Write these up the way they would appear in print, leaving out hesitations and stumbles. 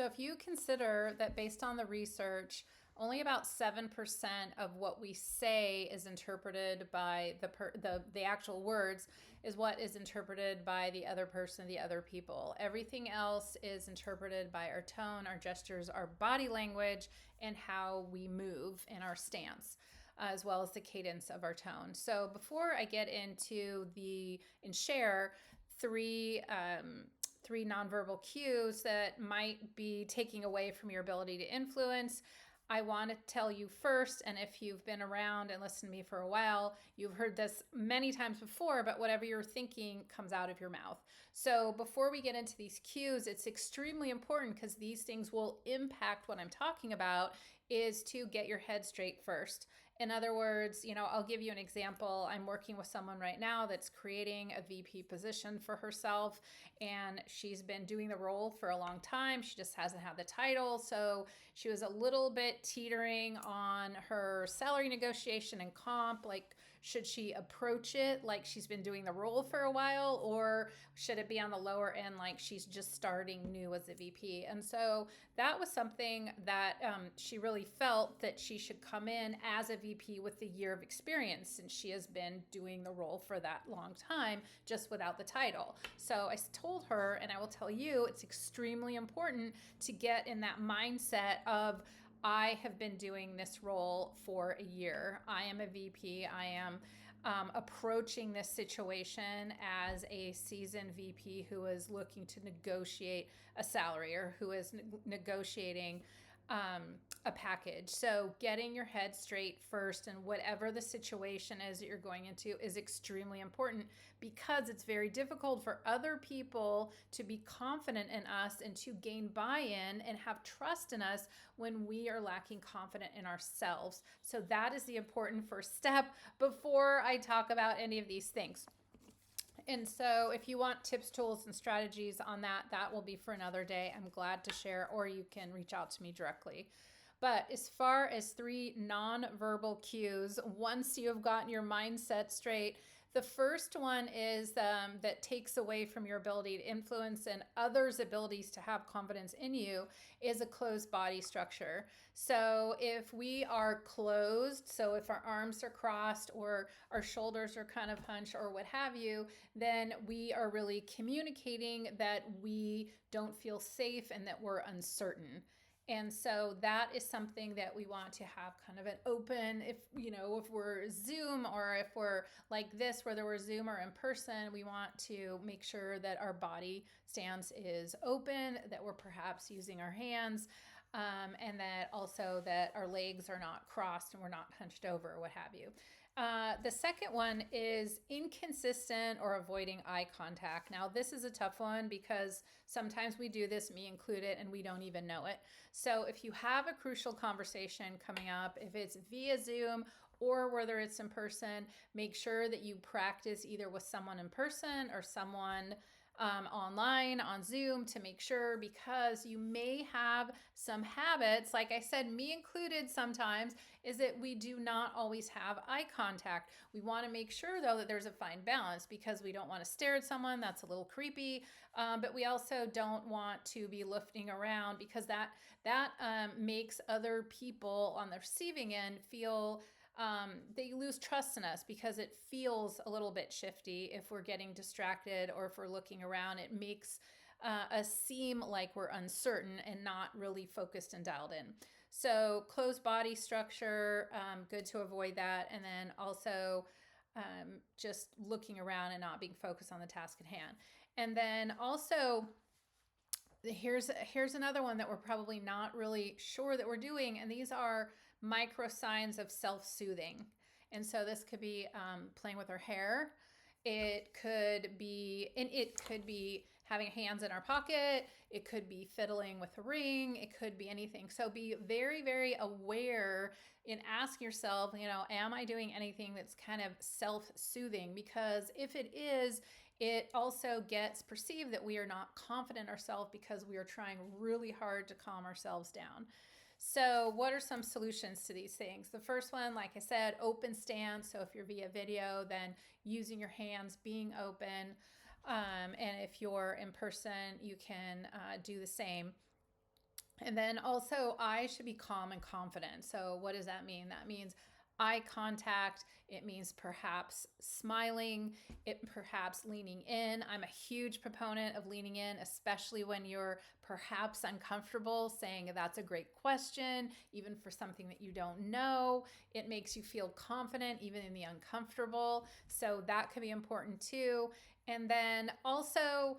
So if you consider that based on the research, only about 7% of what we say is interpreted by the actual words is what is interpreted by the other person, the other people. Everything else is interpreted by our tone, our gestures, our body language, and how we move in our stance, as well as the cadence of our tone. So before I get into and share three nonverbal cues that might be taking away from your ability to influence, I want to tell you first, and if you've been around and listened to me for a while, you've heard this many times before, but whatever you're thinking comes out of your mouth. So before we get into these cues, it's extremely important, because these things will impact what I'm talking about, is to get your head straight first. In other words, I'll give you an example. I'm working with someone right now that's creating a VP position for herself, and she's been doing the role for a long time. She just hasn't had the title. So she was a little bit teetering on her salary negotiation and comp. Like, should she approach it like she's been doing the role for a while, or should it be on the lower end, like she's just starting new as a VP? And so that was something that she really felt that she should come in as a VP with the year of experience, since she has been doing the role for that long time, just without the title. So I told her, and I will tell you, it's extremely important to get in that mindset of, I have been doing this role for a year. I am a VP. I am approaching this situation as a seasoned VP who is looking to negotiate a salary, or who is negotiating a package. So getting your head straight first, and whatever the situation is that you're going into, is extremely important, because it's very difficult for other people to be confident in us and to gain buy-in and have trust in us when we are lacking confidence in ourselves. So that is the important first step before I talk about any of these things. And so if you want tips, tools, and strategies on that, that will be for another day. I'm glad to share, or you can reach out to me directly. But as far as three nonverbal cues, once you have gotten your mindset straight, the first one is that takes away from your ability to influence and others' abilities to have confidence in you, is a closed body structure. So if we are closed, so if our arms are crossed or our shoulders are kind of hunched or what have you, then we are really communicating that we don't feel safe and that we're uncertain. And so that is something that we want to have kind of an open, if we're Zoom, or if we're like this, whether we're Zoom or in person, we want to make sure that our body stance is open, that we're perhaps using our hands, and that also that our legs are not crossed and we're not hunched over or what have you. The second one is inconsistent or avoiding eye contact. Now, this is a tough one, because sometimes we do this, me included, and we don't even know it. So if you have a crucial conversation coming up, if it's via Zoom or whether it's in person, make sure that you practice either with someone in person or someone online on Zoom, to make sure, because you may have some habits, like I said, me included sometimes, is that we do not always have eye contact. We want to make sure, though, that there's a fine balance, because we don't want to stare at someone. That's a little creepy. But we also don't want to be lifting around, because that makes other people on the receiving end feel they lose trust in us, because it feels a little bit shifty if we're getting distracted or if we're looking around. It makes us seem like we're uncertain and not really focused and dialed in. So closed body structure, good to avoid that. And then also just looking around and not being focused on the task at hand. And then also, here's another one that we're probably not really sure that we're doing, and these are micro signs of self-soothing. And so this could be playing with our hair. It could be having hands in our pocket. It could be fiddling with a ring. It could be anything. So be very, very aware and ask yourself, am I doing anything that's kind of self-soothing? Because if it is, it also gets perceived that we are not confident in ourselves, because we are trying really hard to calm ourselves down. So what are some solutions to these things? The first one, like I said, open stance. So if you're via video, then using your hands, being open. And if you're in person, you can do the same. And then also, I should be calm and confident. So, what does that mean? That means eye contact. It means perhaps smiling, it perhaps leaning in. I'm a huge proponent of leaning in, especially when you're perhaps uncomfortable, saying that's a great question, even for something that you don't know. It makes you feel confident, even in the uncomfortable. So that could be important too. And then also,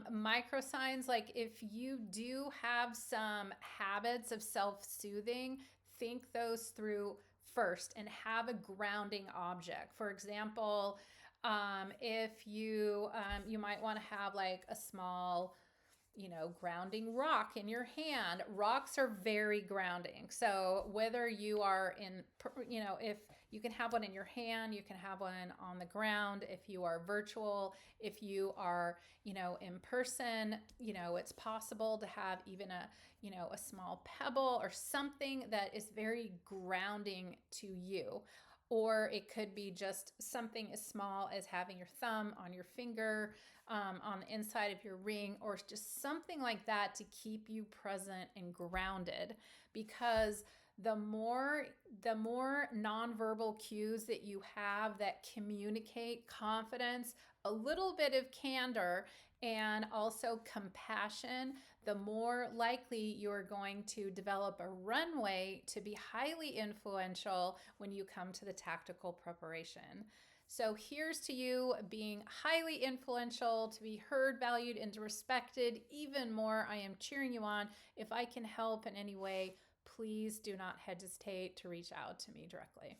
micro signs, like if you do have some habits of self-soothing, think those through first and have a grounding object. For example, if you might want to have like a small, grounding rock in your hand. Rocks are very grounding. So whether you are in, if you can have one in your hand, you can have one on the ground. If you are virtual, if you are, in person, it's possible to have even a small pebble or something that is very grounding to you. Or it could be just something as small as having your thumb on your finger, on the inside of your ring, or just something like that to keep you present and grounded. Because the more nonverbal cues that you have that communicate confidence, a little bit of candor, and also compassion, the more likely you're going to develop a runway to be highly influential when you come to the tactical preparation. So here's to you being highly influential, to be heard, valued, and respected even more. I am cheering you on. If I can help in any way, please do not hesitate to reach out to me directly.